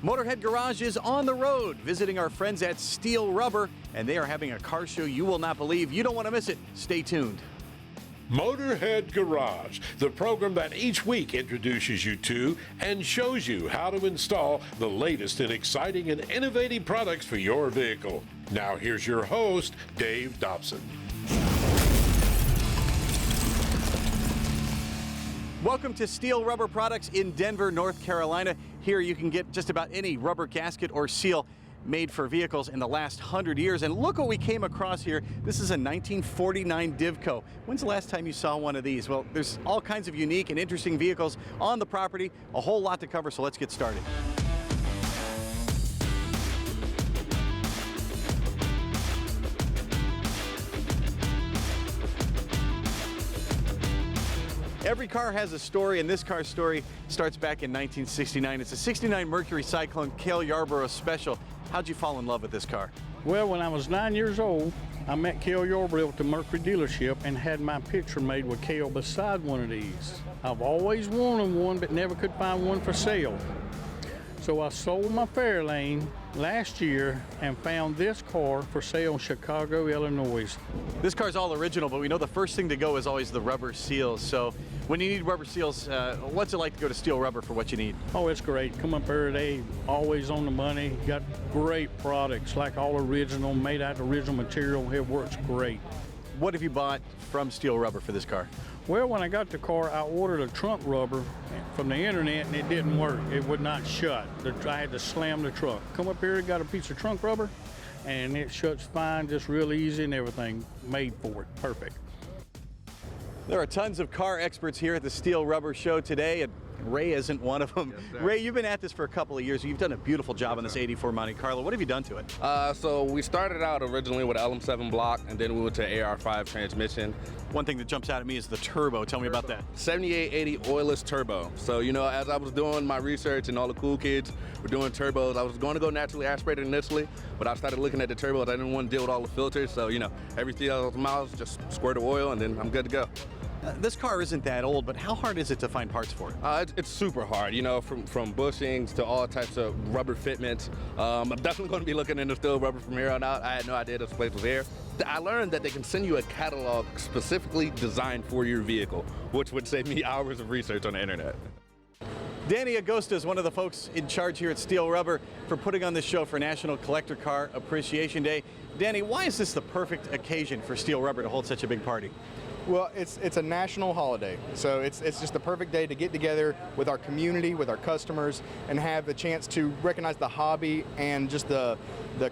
Motorhead Garage is on the road visiting our friends at Steele Rubber, and they are having a car show you will not believe. You don't want to miss it. Stay tuned. Motorhead Garage, the program that each week introduces you to and shows you how to install the latest in exciting and innovative products for your vehicle. Now here's your host, Dave Dobson. Welcome to Steele Rubber Products in Denver, North Carolina. Here you can get just about any rubber gasket or seal made for vehicles in the last 100 years. And look what we came across here. This is a 1949 Divco. When's the last time you saw one of these? Well, there's all kinds of unique and interesting vehicles on the property. A whole lot to cover, so let's get started. Every car has a story, and this car's story starts back in 1969. It's a 69 Mercury Cyclone Cale Yarborough Special. How'd you fall in love with this car? Well, when I was 9 years old, I met Cale Yarborough at the Mercury dealership and had my picture made with Cale beside one of these. I've always wanted one, but never could find one for sale. So I sold my Fairlane last year and found this car for sale in Chicago, Illinois. This car's all original, but we know the first thing to go is always the rubber seals. So when you need rubber seals, what's it like to go to Steele Rubber for what you need? Oh, it's great. Come up here today, always on the money. Got great products, like all original, made out of original material. It works great. What have you bought from Steele Rubber for this car? Well, when I got the car, I ordered a trunk rubber from the internet and it didn't work. It would not shut. I had to slam the truck. Come up here, got a piece of trunk rubber, and it shuts fine, just real easy and everything made for it. Perfect. There are tons of car experts here at the Steele Rubber Show today, and Ray isn't one of them. Yes, Ray, you've been at this for a couple of years. You've done a beautiful job on this 84 Monte Carlo. What have you done to it? So we started out originally with an LM7 block, and then we went to AR5 transmission. One thing that jumps out at me is the turbo. Tell me about that. 7880 oilless turbo. So, you know, as I was doing my research and all the cool kids were doing turbos, I was going to go naturally aspirated initially, but I started looking at the turbos. I didn't want to deal with all the filters. So, you know, every 3,000 miles, just squirt of oil, and then I'm good to go. This car isn't that old, but how hard is it to find parts for it? It's super hard, you know, from bushings to all types of rubber fitments. I'm definitely going to be looking into Steele Rubber from here on out. I had no idea this place was here. I learned that they can send you a catalog specifically designed for your vehicle, which would save me hours of research on the internet. Danny Agosta is one of the folks in charge here at Steele Rubber for putting on this show for National Collector Car Appreciation Day. Danny, why is this the perfect occasion for Steele Rubber to hold such a big party? Well, it's a national holiday, so it's just the perfect day to get together with our community, with our customers, and have the chance to recognize the hobby and just the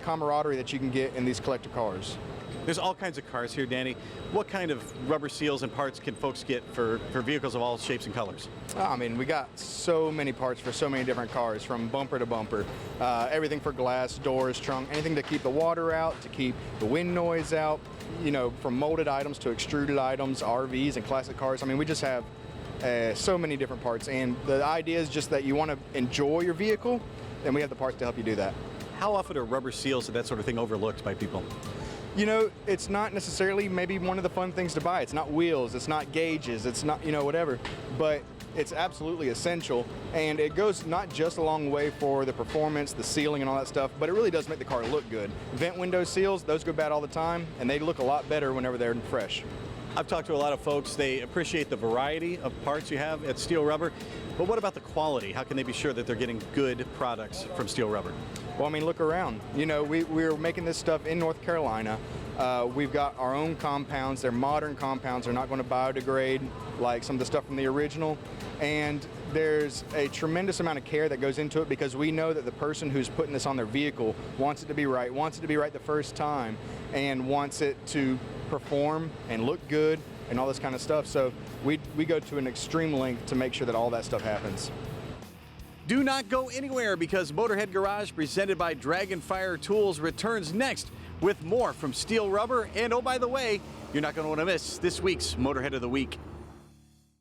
camaraderie that you can get in these collector cars. There's all kinds of cars here, Danny. What kind of rubber seals and parts can folks get for vehicles of all shapes and colors? I mean, we got so many parts for so many different cars, from bumper to bumper. Everything for glass, doors, trunk, anything to keep the water out, to keep the wind noise out, you know, from molded items to extruded items, RVs and classic cars. I mean, we just have so many different parts, and the idea is just that you want to enjoy your vehicle, and we have the parts to help you do that. How often are rubber seals and that sort of thing overlooked by people? You know, it's not necessarily maybe one of the fun things to buy. It's not wheels, it's not gauges, it's not, you know, whatever, but it's absolutely essential, and it goes not just a long way for the performance, the sealing and all that stuff, but it really does make the car look good. Vent window seals, those go bad all the time, and they look a lot better whenever they're fresh. I've talked to a lot of folks. They appreciate the variety of parts you have at Steele Rubber, but what about the quality? How can they be sure that they're getting good products from Steele Rubber? Well, I mean, look around. You know, we're making this stuff in North Carolina. We've got our own compounds. They're modern compounds. They're not going to biodegrade like some of the stuff from the original. And there's a tremendous amount of care that goes into it, because we know that the person who's putting this on their vehicle wants it to be right the first time, and wants it to perform and look good and all this kind of stuff. So we go to an extreme length to make sure that all that stuff happens. Do not go anywhere, because Motorhead Garage, presented by Dragonfire Tools, returns next with more from Steele Rubber. And oh, by the way, you're not going to want to miss this week's Motorhead of the Week.